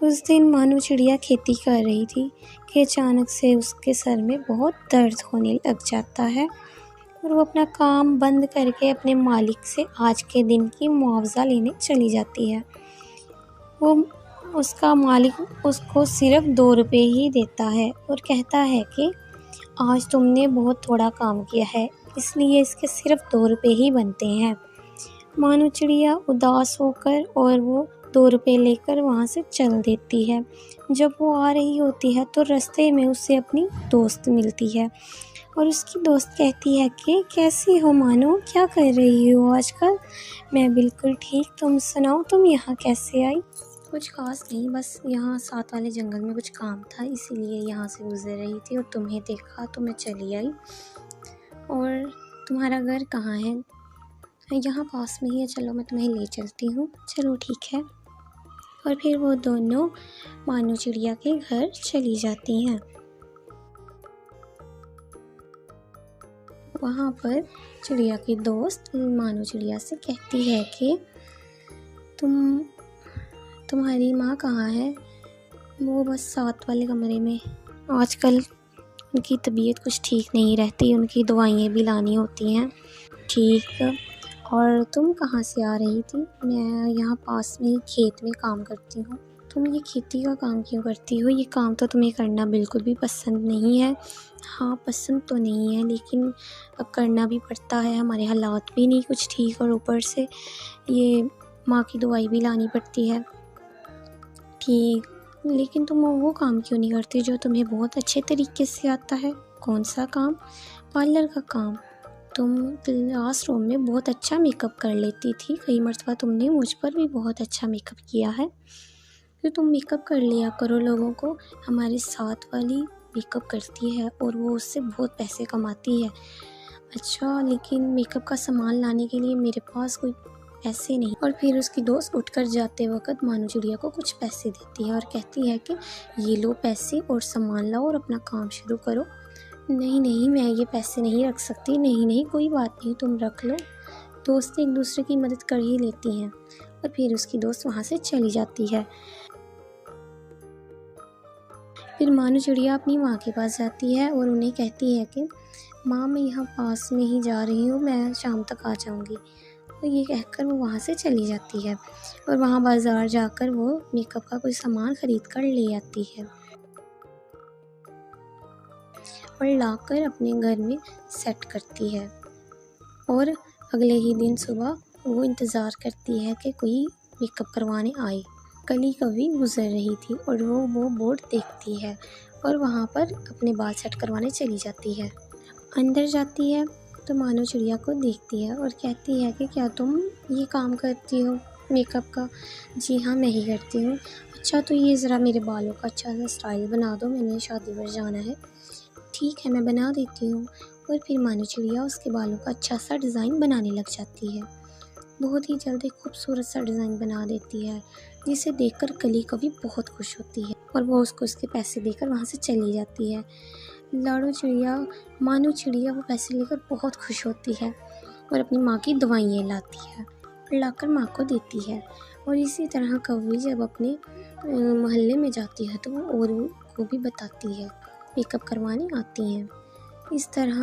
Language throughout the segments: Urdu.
اس دن مانو چڑیا کھیتی کر رہی تھی کہ اچانک سے اس کے سر میں بہت درد ہونے لگ جاتا ہے اور وہ اپنا کام بند کر کے اپنے مالک سے آج کے دن کی معاوضہ لینے چلی جاتی ہے۔ وہ اس کا مالک اس کو صرف 2 روپے ہی دیتا ہے اور کہتا ہے کہ آج تم نے بہت تھوڑا کام کیا ہے، اس لیے اس کے صرف 2 روپے ہی بنتے ہیں۔ مانو چڑیا اداس ہو کر اور وہ 2 روپے لے کر وہاں سے چل دیتی ہے۔ جب وہ آ رہی ہوتی ہے تو رستے میں اسے اپنی دوست ملتی ہے اور اس کی دوست کہتی ہے کہ کیسی ہو مانو، کیا کر رہی ہو آج کل؟ میں بالکل ٹھیک، تم سناؤ، تم یہاں کیسے آئی؟ کچھ خاص نہیں، بس یہاں ساتھ والے جنگل میں کچھ کام تھا، اسی لیے یہاں سے گزر رہی تھی اور تمہیں دیکھا تو میں چلی آئی۔ اور تمہارا گھر کہاں ہے؟ یہاں پاس میں ہی ہے، چلو میں تمہیں لے چلتی ہوں۔ چلو ٹھیک ہے۔ اور پھر وہ دونوں مانو چڑیا کے گھر چلی جاتی ہیں۔ وہاں پر چڑیا کی دوست مانو چڑیا سے کہتی ہے کہ تمہاری ماں کہاں ہے؟ وہ بس ساتھ والے کمرے میں، آج کل ان کی طبیعت کچھ ٹھیک نہیں رہتی، ان کی دوائیں بھی لانی ہوتی ہیں۔ ٹھیک، اور تم کہاں سے آ رہی تھی؟ میں یہاں پاس میں ہی کھیت میں کام کرتی ہوں۔ تم یہ کھیتی کا کام کیوں کرتی ہو؟ یہ کام تو تمہیں کرنا بالکل بھی پسند نہیں ہے۔ ہاں، پسند تو نہیں ہے لیکن اب کرنا بھی پڑتا ہے، ہمارے حالات بھی نہیں کچھ ٹھیک، اور اوپر سے یہ ماں کی دوائی بھی لانی پڑتی ہے۔ ٹھیک، لیکن تم وہ کام کیوں نہیں کرتی جو تمہیں بہت اچھے طریقے سے آتا ہے؟ کون سا کام؟ پارلر کا کام۔ تم کلاس روم میں بہت اچھا میک اپ کر لیتی تھی، کئی مرتبہ تم نے مجھ پر بھی بہت اچھا میک اپ کیا ہے، تو تم میک اپ کر لیا کرو لوگوں کو۔ ہمارے ساتھ والی میک اپ کرتی ہے اور وہ اس سے بہت پیسے کماتی ہے۔ اچھا، لیکن میک اپ کا سامان لانے کے لیے میرے پاس کوئی پیسے نہیں۔ اور پھر اس کی دوست اٹھ کر جاتے وقت مانو چڑیا کو کچھ پیسے دیتی ہے اور کہتی ہے کہ یہ لو پیسے اور سامان لاؤ اور اپنا کام شروع کرو۔ نہیں، میں یہ پیسے نہیں رکھ سکتی۔ نہیں، کوئی بات نہیں، تم رکھ لو۔ دوستیں ایک دوسرے کی مدد کر ہی لیتی ہیں۔ اور پھر اس کی دوست وہاں سے چلی جاتی ہے۔ پھر مانو چڑیا اپنی ماں کے پاس جاتی ہے اور انہیں کہتی ہے کہ ماں، میں یہاں پاس میں ہی جا رہی ہوں، میں شام تک آ جاؤں گی۔ تو یہ کہہ کر وہ وہاں سے چلی جاتی ہے اور وہاں بازار جا کر وہ میک اپ کا کوئی سامان خرید کر لے آتی ہے اور لا کر اپنے گھر میں سیٹ کرتی ہے۔ اور اگلے ہی دن صبح وہ انتظار کرتی ہے کہ کوئی میک اپ کروانے آئے۔ کلی کبھی گزر رہی تھی اور وہ بورڈ دیکھتی ہے اور وہاں پر اپنے بال سیٹ کروانے چلی جاتی ہے۔ اندر جاتی ہے تو مانو چڑیا کو دیکھتی ہے اور کہتی ہے کہ کیا تم یہ کام کرتی ہو میک اپ کا؟ جی ہاں، میں ہی کرتی ہوں۔ اچھا، تو یہ ذرا میرے بالوں کا اچھا سا اسٹائل بنا دو، میں نے شادی پر جانا ہے۔ ٹھیک ہے، میں بنا دیتی ہوں۔ اور پھر مانو چڑیا اس کے بالوں کا اچھا سا ڈیزائن بنانے لگ جاتی ہے۔ بہت ہی جلد ایک خوبصورت سا ڈیزائن بنا دیتی ہے جسے دیکھ کر کلی کبھی بہت خوش ہوتی ہے اور وہ اس کو اس کے پیسے دے کر وہاں سے چلی جاتی ہے۔ مانو چڑیا وہ پیسے لے کر بہت خوش ہوتی ہے اور اپنی ماں کی دوائیں لاتی ہے اور لا کر ماں کو دیتی ہے۔ اور اسی طرح کبھی جب اپنے محلے میں جاتی ہے تو وہ اور کو بھی بتاتی ہے، میک اپ کروانے آتی ہیں۔ اس طرح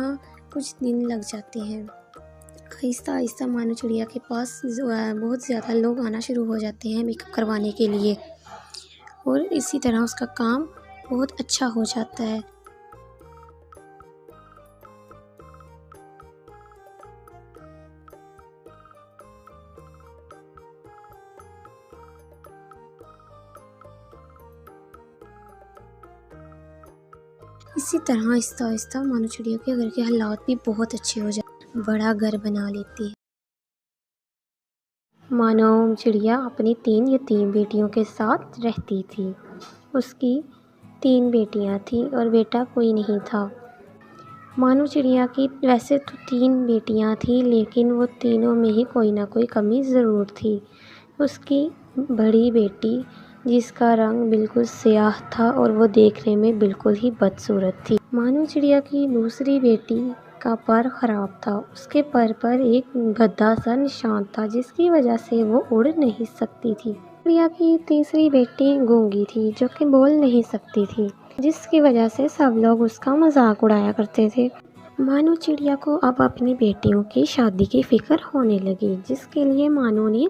کچھ دن لگ جاتے ہیں۔ آہستہ آہستہ مانو چڑیا کے پاس بہت زیادہ لوگ آنا شروع ہو جاتے ہیں میک اپ کروانے کے لیے، اور اسی طرح اس کا کام بہت اچھا ہو جاتا ہے۔ اسی طرح آہستہ آہستہ مانو چڑیا کے گھر کے حالات بھی بہت اچھے ہو جاتے ہیں، بڑا گھر بنا لیتی ہے۔ مانو چڑیا اپنی 3 یتیم بیٹیوں کے ساتھ رہتی تھی۔ اس کی 3 بیٹیاں تھیں اور بیٹا کوئی نہیں تھا۔ مانو چڑیا کی ویسے تو 3 بیٹیاں تھیں لیکن وہ تینوں میں ہی کوئی نہ کوئی کمی ضرور تھی۔ اس کی بڑی بیٹی جس کا رنگ بالکل سیاہ تھا اور وہ دیکھنے میں بالکل ہی بدصورت تھی۔ مانو چڑیا کی دوسری بیٹی کا پر خراب تھا، اس کے پر پر ایک گدا سا نشان تھا جس کی وجہ سے وہ اڑ نہیں سکتی تھی۔ چڑیا کی تیسری بیٹی گونگی تھی جو کہ بول نہیں سکتی تھی، جس کی وجہ سے سب لوگ اس کا مذاق اڑایا کرتے تھے۔ مانو چڑیا کو اب اپنی بیٹیوں کی شادی کی فکر ہونے لگی، جس کے لیے مانو نے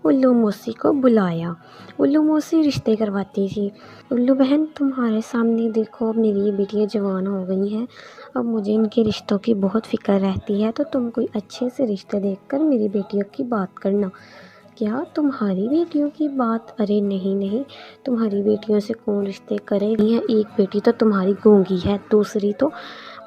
الو موسی کو بلایا۔ الو موسی رشتے کرواتی تھی۔ الو بہن، تمہارے سامنے دیکھو، اب میری یہ بیٹیاں جوان ہو گئی ہیں، اب مجھے ان کے رشتوں کی بہت فکر رہتی ہے، تو تم کوئی اچھے سے رشتے دیکھ کر میری بیٹیوں کی بات کرنا۔ کیا تمہاری بیٹیوں کی بات؟ ارے نہیں نہیں، تمہاری بیٹیوں سے کون رشتے کرے؟ ایک بیٹی تو تمہاری گونگی ہے، دوسری تو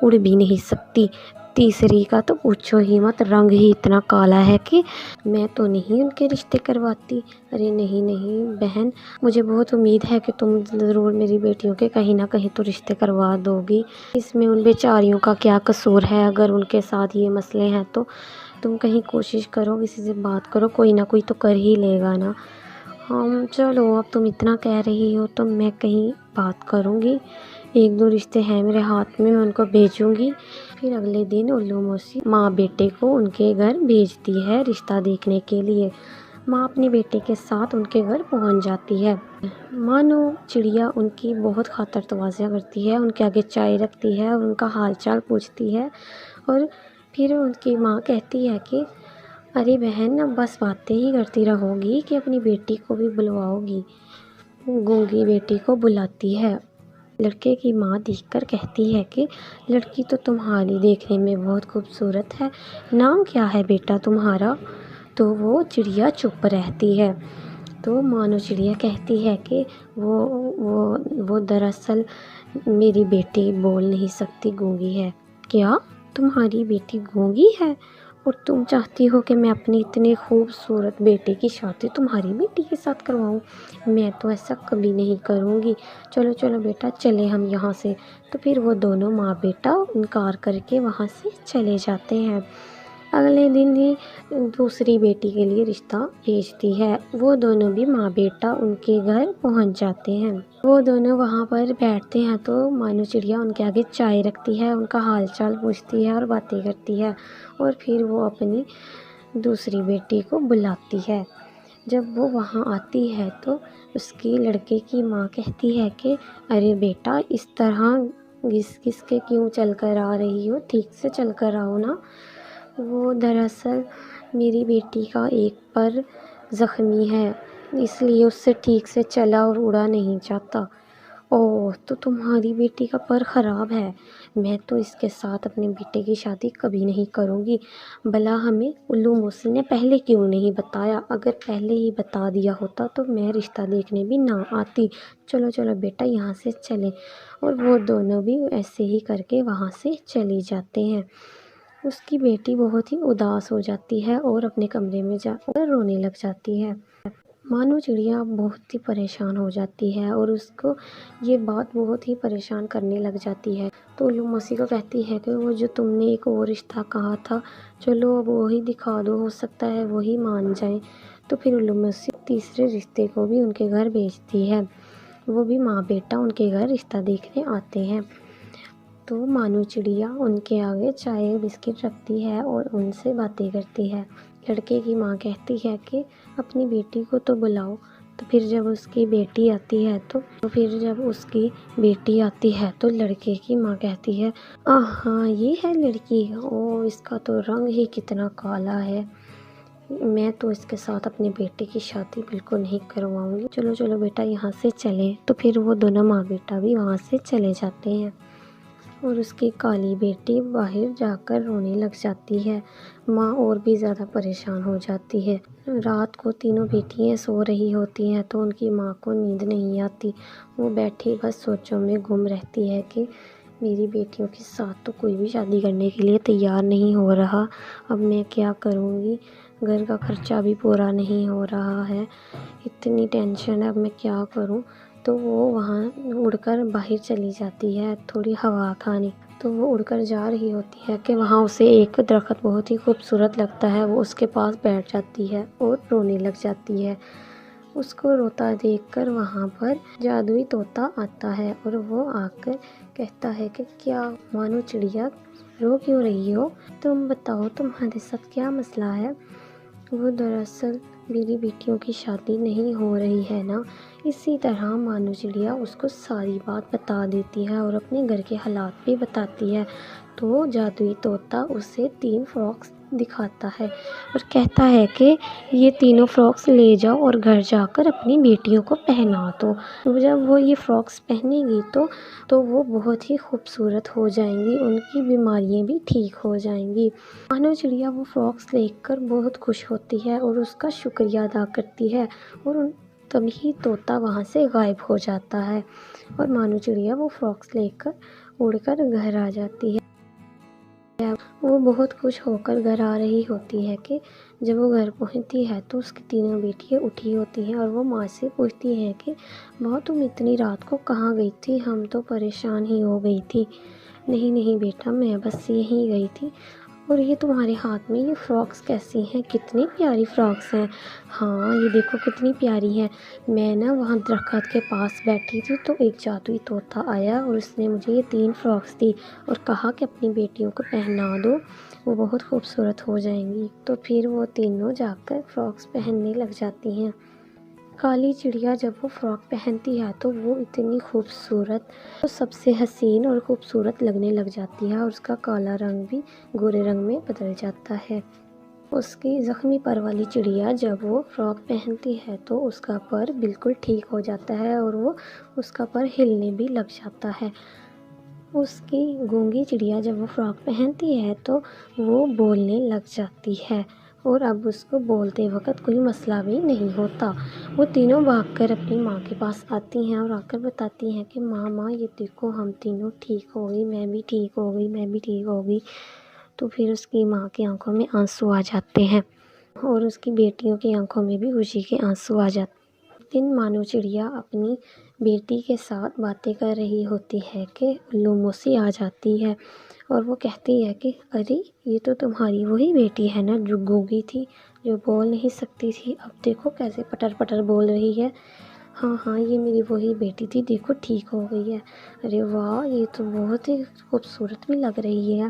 اڑ بھی نہیں سکتی، تیسری کا تو پوچھو ہی مت، رنگ ہی اتنا کالا ہے کہ میں تو نہیں ان کے رشتے کرواتی۔ ارے نہیں نہیں بہن، مجھے بہت امید ہے کہ تم ضرور میری بیٹیوں کے کہیں نہ کہیں تو رشتے کروا دو گی۔ اس میں ان بیچاریوں کا کیا قصور ہے؟ اگر ان کے ساتھ یہ مسئلے ہیں تو تم کہیں کوشش کرو، کسی سے بات کرو، کوئی نہ کوئی تو کر ہی لے گا نا۔ چلو، اب تم اتنا کہہ رہی ہو تو میں کہیں بات کروں گی، ایک دو رشتے ہیں میرے ہاتھ میں ان کو بھیجوں گی۔ پھر اگلے دن الو موسی ماں بیٹے کو ان کے گھر بھیجتی ہے رشتہ دیکھنے کے لیے۔ ماں اپنے بیٹے کے ساتھ ان کے گھر پہنچ جاتی ہے۔ مانو چڑیا ان کی بہت خاطر توازیاں کرتی ہے، ان کے آگے چائے رکھتی ہے اور ان کا حال چال پوچھتی ہے، اور پھر ان کی ماں کہتی ہے کہ ارے بہن، اب بس باتیں ہی کرتی رہو گی کہ اپنی بیٹی کو بھی بلواؤ گی؟ گونگی بیٹی کو بلاتی ہے۔ لڑکے کی ماں دیکھ کر کہتی ہے کہ لڑکی تو تمہاری دیکھنے میں بہت خوبصورت ہے، نام کیا ہے بیٹا تمہارا؟ تو وہ چڑیا چپ رہتی ہے۔ تو مانو چڑیا کہتی ہے کہ وہ دراصل میری بیٹی بول نہیں سکتی، گونگی ہے۔ کیا تمہاری بیٹی گونگی ہے اور تم چاہتی ہو کہ میں اپنی اتنے خوبصورت بیٹے کی شادی تمہاری بیٹی کے ساتھ کرواؤں؟ میں تو ایسا کبھی نہیں کروں گی، چلو چلو بیٹا چلے ہم یہاں سے۔ تو پھر وہ دونوں ماں بیٹا انکار کر کے وہاں سے چلے جاتے ہیں۔ اگلے دن ہی دوسری بیٹی کے لیے رشتہ بھیجتی ہے، وہ دونوں بھی ماں بیٹا ان کے گھر پہنچ جاتے ہیں۔ وہ دونوں وہاں پر بیٹھتے ہیں تو مانو چڑیا ان کے آگے چائے رکھتی ہے، ان کا حال چال پوچھتی ہے اور باتیں کرتی ہے، اور پھر وہ اپنی دوسری بیٹی کو بلاتی ہے۔ جب وہ وہاں آتی ہے تو اس کی لڑکے کی ماں کہتی ہے کہ ارے بیٹا، اس طرح گھس گھس کے کیوں چل کر آ رہی ہو؟ ٹھیک سے چل کر آؤ نا۔ وہ دراصل میری بیٹی کا ایک پر زخمی ہے، اس لیے اس سے ٹھیک سے چلا اور اڑا نہیں جاتا۔ اوہ، تو تمہاری بیٹی کا پر خراب ہے؟ میں تو اس کے ساتھ اپنے بیٹے کی شادی کبھی نہیں کروں گی۔ بھلا ہمیں الو موسی نے پہلے کیوں نہیں بتایا؟ اگر پہلے ہی بتا دیا ہوتا تو میں رشتہ دیکھنے بھی نہ آتی۔ چلو چلو بیٹا یہاں سے چلیں۔ اور وہ دونوں بھی ایسے ہی کر کے وہاں سے چلے جاتے ہیں۔ اس کی بیٹی بہت ہی اداس ہو جاتی ہے اور اپنے کمرے میں جا کر رونے لگ جاتی ہے۔ مانو چڑیا بہت ہی پریشان ہو جاتی ہے اور اس کو یہ بات بہت ہی پریشان کرنے لگ جاتی ہے۔ تو الو موسی کو کہتی ہے کہ وہ جو تم نے ایک اور رشتہ کہا تھا، چلو اب وہی دکھا دو، ہو سکتا ہے وہی مان جائیں۔ تو پھر الو موسی تیسرے رشتے کو بھی ان کے گھر بھیجتی ہے، وہ بھی ماں بیٹا ان کے گھر رشتہ دیکھنے آتے ہیں۔ تو مانو چڑیا ان کے آگے چائے بسکٹ رکھتی ہے اور ان سے باتیں کرتی ہے۔ لڑکے کی ماں کہتی ہے کہ اپنی بیٹی کو تو بلاؤ۔ تو پھر جب اس کی بیٹی آتی ہے تو لڑکے کی ماں کہتی ہے ہاں یہ ہے لڑکی، اس کا تو رنگ ہی کتنا کالا ہے، میں تو اس کے ساتھ اپنے بیٹے کی شادی بالکل نہیں کرواؤں گی، چلو چلو بیٹا یہاں سے چلیں۔ تو پھر وہ دونوں ماں بیٹا بھی وہاں سے چلے جاتے ہیں اور اس کی کالی بیٹی باہر جا کر رونے لگ جاتی ہے۔ ماں اور بھی زیادہ پریشان ہو جاتی ہے۔ رات کو تینوں بیٹیاں سو رہی ہوتی ہیں تو ان کی ماں کو نیند نہیں آتی، وہ بیٹھی بس سوچوں میں گم رہتی ہے کہ میری بیٹیوں کے ساتھ تو کوئی بھی شادی کرنے کے لیے تیار نہیں ہو رہا، اب میں کیا کروں گی؟ گھر کا خرچہ بھی پورا نہیں ہو رہا ہے، اتنی ٹینشن ہے، اب میں کیا کروں؟ تو وہ وہاں اڑ کر باہر چلی جاتی ہے تھوڑی ہوا کھانے۔ تو وہ اڑ کر جا رہی ہوتی ہے کہ وہاں اسے ایک درخت بہت ہی خوبصورت لگتا ہے، وہ اس کے پاس بیٹھ جاتی ہے اور رونے لگ جاتی ہے۔ اس کو روتا دیکھ کر وہاں پر جادوئی طوطا آتا ہے اور وہ آ کر کہتا ہے کہ کیا مانو چڑیا رو کیوں رہی ہو؟ تم بتاؤ تمہارے ساتھ کیا مسئلہ ہے؟ وہ دراصل میری بیٹیوں کی شادی نہیں ہو رہی ہے نا۔ اسی طرح مانو چڑیا اس کو ساری بات بتا دیتی ہے اور اپنے گھر کے حالات بھی بتاتی ہے۔ تو جادوئی طوطا اسے 3 فراکس دکھاتا ہے اور کہتا ہے کہ یہ تینوں فراکس لے جاؤ اور گھر جا کر اپنی بیٹیوں کو پہنا دو۔ جب وہ یہ فراکس پہنے گی تو وہ بہت ہی خوبصورت ہو جائیں گی، ان کی بیماریاں بھی ٹھیک ہو جائیں گی۔ مانو چڑیا وہ فراکس دیکھ کر بہت خوش ہوتی ہے اور اس کا شکریہ ادا کرتی ہے اور تبھی طوطا وہاں سے غائب ہو جاتا ہے اور مانو چڑیا وہ فراکس لے کر اڑ کر گھر آ جاتی ہے۔ وہ بہت خوش ہو کر گھر آ رہی ہوتی ہے کہ جب وہ گھر پہنچتی ہے تو اس کی تینوں بیٹیاں اٹھی ہوتی ہیں اور وہ ماں سے پوچھتی ہیں کہ ماں تم اتنی رات کو کہاں گئی تھی؟ ہم تو پریشان ہی ہو گئی تھی۔ نہیں نہیں بیٹا، میں بس یہیں گئی تھی۔ اور یہ تمہارے ہاتھ میں یہ فراکس کیسی ہیں؟ کتنی پیاری فراکس ہیں۔ ہاں یہ دیکھو کتنی پیاری ہیں۔ میں نا وہاں درخت کے پاس بیٹھی تھی تو ایک جادوئی طوطا آیا اور اس نے مجھے یہ 3 فراکس دی اور کہا کہ اپنی بیٹیوں کو پہنا دو، وہ بہت خوبصورت ہو جائیں گی۔ تو پھر وہ تینوں جا کر فراکس پہننے لگ جاتی ہیں۔ کالی چڑیا جب وہ فراک پہنتی ہے تو وہ اتنی خوبصورت، وہ سب سے حسین اور خوبصورت لگنے لگ جاتی ہے اور اس کا کالا رنگ بھی گورے رنگ میں بدل جاتا ہے۔ اس کی زخمی پر والی چڑیا جب وہ فراک پہنتی ہے تو اس کا پر بالکل ٹھیک ہو جاتا ہے اور وہ اس کا پر ہلنے بھی لگ جاتا ہے۔ اس کی گونگی چڑیا جب وہ فراک پہنتی ہے تو وہ بولنے لگ جاتی ہے اور اب اس کو بولتے وقت کوئی مسئلہ بھی نہیں ہوتا۔ وہ تینوں بھاگ کر اپنی ماں کے پاس آتی ہیں اور آ کر بتاتی ہیں کہ ماں یہ دیکھو ہم تینوں ٹھیک ہو گئی، میں بھی ٹھیک ہو گئی، میں بھی ٹھیک ہو گئی۔ تو پھر اس کی ماں کی آنکھوں میں آنسو آ جاتے ہیں اور اس کی بیٹیوں کی آنکھوں میں بھی خوشی کے آنسو آ جاتے ہیں۔ ایک دن مانو چڑیا اپنی بیٹی کے ساتھ باتیں کر رہی ہوتی ہے کہ الو موسی آ جاتی ہے اور وہ کہتی ہے کہ ارے یہ تو تمہاری وہی بیٹی ہے نا جو گونگی تھی، جو بول نہیں سکتی تھی، اب دیکھو کیسے پٹر پٹر بول رہی ہے۔ ہاں ہاں یہ میری وہی بیٹی تھی، دیکھو ٹھیک ہو گئی ہے۔ ارے واہ یہ تو بہت ہی خوبصورت بھی لگ رہی ہے،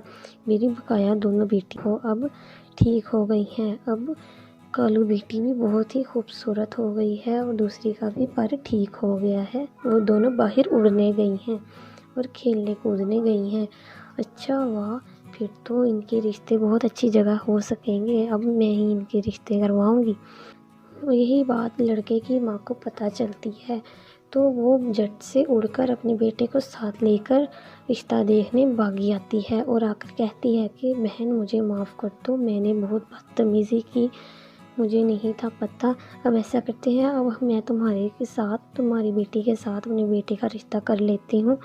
میری بقایا دونوں بیٹی کو اب ٹھیک ہو گئی ہیں۔ اب کالو بیٹی بھی بہت ہی خوبصورت ہو گئی ہے اور دوسری کا بھی پر ٹھیک ہو گیا ہے، وہ دونوں باہر اڑنے گئی ہیں اور کھیلنے کودنے گئی ہیں۔ اچھا واہ، پھر تو ان کے رشتے بہت اچھی جگہ ہو سکیں گے، اب میں ہی ان کے رشتے کرواؤں گی۔ یہی بات لڑکے کی ماں کو پتہ چلتی ہے تو وہ جھٹ سے اڑ کر اپنے بیٹے کو ساتھ لے کر رشتہ دیکھنے بھاگی آتی ہے اور آ کر کہتی ہے کہ بہن مجھے معاف کر دو، میں نے بہت بدتمیزی کی، مجھے نہیں تھا پتہ۔ اب ایسا کرتے ہیں، اب میں تمہاری بیٹی کے ساتھ اپنے بیٹے کا رشتہ کر لیتی ہوں،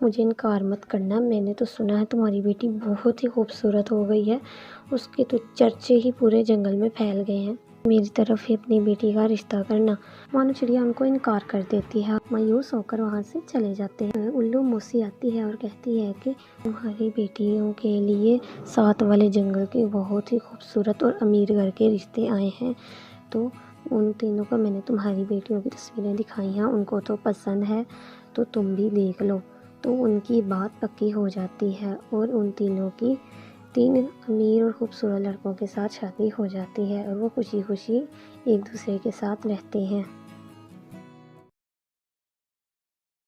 مجھے انکار مت کرنا۔ میں نے تو سنا ہے تمہاری بیٹی بہت ہی خوبصورت ہو گئی ہے، اس کے تو چرچے ہی پورے جنگل میں پھیل گئے ہیں، میری طرف ہی اپنی بیٹی کا رشتہ کرنا۔ مانو چڑیا ان کو انکار کر دیتی ہے، مایوس ہو کر وہاں سے چلے جاتے ہیں۔ الو موسی آتی ہے اور کہتی ہے کہ تمہاری بیٹیوں کے لیے ساتھ والے جنگل کے بہت ہی خوبصورت اور امیر گھر کے رشتے آئے ہیں، تو ان تینوں کو میں نے تمہاری بیٹیوں کی تصویریں دکھائی ہیں، ان کو تو پسند ہے تو تم بھی دیکھ لو۔ تو ان کی بات پکی ہو جاتی ہے اور ان تینوں کی 3 امیر اور خوبصورت لڑکوں کے ساتھ شادی ہو جاتی ہے اور وہ خوشی خوشی ایک دوسرے کے ساتھ رہتے ہیں۔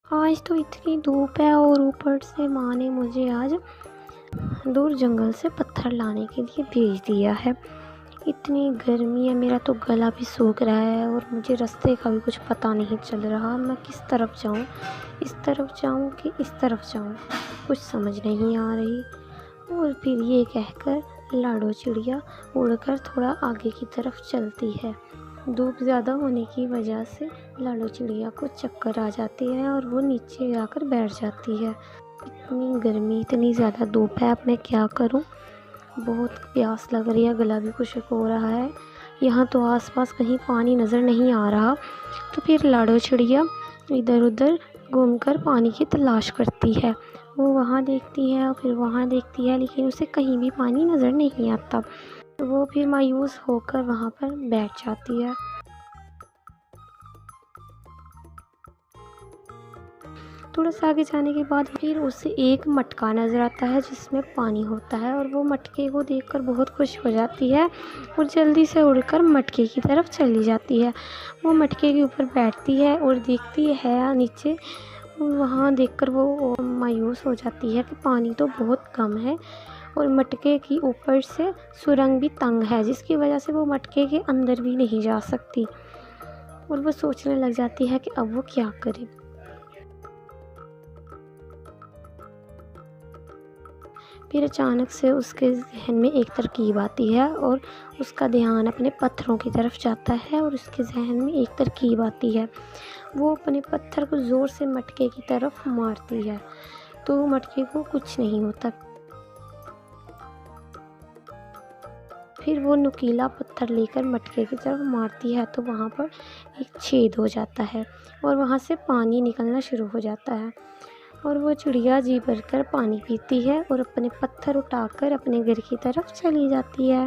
آج تو اتنی دھوپ ہے اور اوپر سے ماں نے مجھے آج دور جنگل سے پتھر لانے کے لیے بھیج دیا ہے، اتنی گرمی ہے، میرا تو گلا بھی سوکھ رہا ہے اور مجھے راستے کا بھی کچھ پتہ نہیں چل رہا، میں کس طرف جاؤں، اس طرف جاؤں کہ اس طرف جاؤں، کچھ سمجھ نہیں آ رہی۔ اور پھر یہ کہہ کر لاڈو چڑیا اڑ کر تھوڑا آگے کی طرف چلتی ہے۔ دھوپ زیادہ ہونے کی وجہ سے لاڈو چڑیا کو چکر آ جاتی ہے اور وہ نیچے جا کر بیٹھ جاتی ہے۔ اتنی گرمی، اتنی زیادہ دھوپ ہے، اب میں کیا کروں، بہت پیاس لگ رہی ہے، گلا بھی خشک ہو رہا ہے، یہاں تو آس پاس کہیں پانی نظر نہیں آ رہا۔ تو پھر لاڈو چڑیا ادھر ادھر گھوم کر پانی کی تلاش کرتی ہے، وہ وہاں دیکھتی ہے اور پھر وہاں دیکھتی ہے، لیکن اسے کہیں بھی پانی نظر نہیں آتا، وہ پھر مایوس ہو کر وہاں پر بیٹھ جاتی ہے۔ تھوڑا سا آگے جانے کے بعد پھر اسے ایک مٹکا نظر آتا ہے جس میں پانی ہوتا ہے، اور وہ مٹکے کو دیکھ کر بہت خوش ہو جاتی ہے اور جلدی سے اڑ کر مٹکے کی طرف چلی جاتی ہے۔ وہ مٹکے کے اوپر بیٹھتی ہے اور دیکھتی ہے نیچے، وہاں دیکھ کر وہ مایوس ہو جاتی ہے کہ پانی تو بہت کم ہے اور مٹکے کی اوپر سے سرنگ بھی تنگ ہے، جس کی وجہ سے وہ مٹکے کے اندر بھی نہیں جا سکتی، اور وہ سوچنے لگ جاتی ہے کہ اب وہ کیا کرے۔ پھر اچانک سے اس کے ذہن میں ایک ترکیب آتی ہے اور اس کا دھیان اپنے پتھروں کی طرف جاتا ہے، اور اس کے ذہن میں ایک ترکیب آتی ہے۔ وہ اپنے پتھر کو زور سے مٹکے کی طرف مارتی ہے تو مٹکے کو کچھ نہیں ہوتا۔ پھر وہ نوکیلا پتھر لے کر مٹکے کی طرف مارتی ہے تو وہاں پر ایک چھید ہو جاتا ہے اور وہاں سے پانی نکلنا شروع ہو جاتا ہے، اور وہ چڑیا جی بھر کر پانی پیتی ہے اور اپنے پتھر اٹھا کر اپنے گھر کی طرف چلی جاتی ہے۔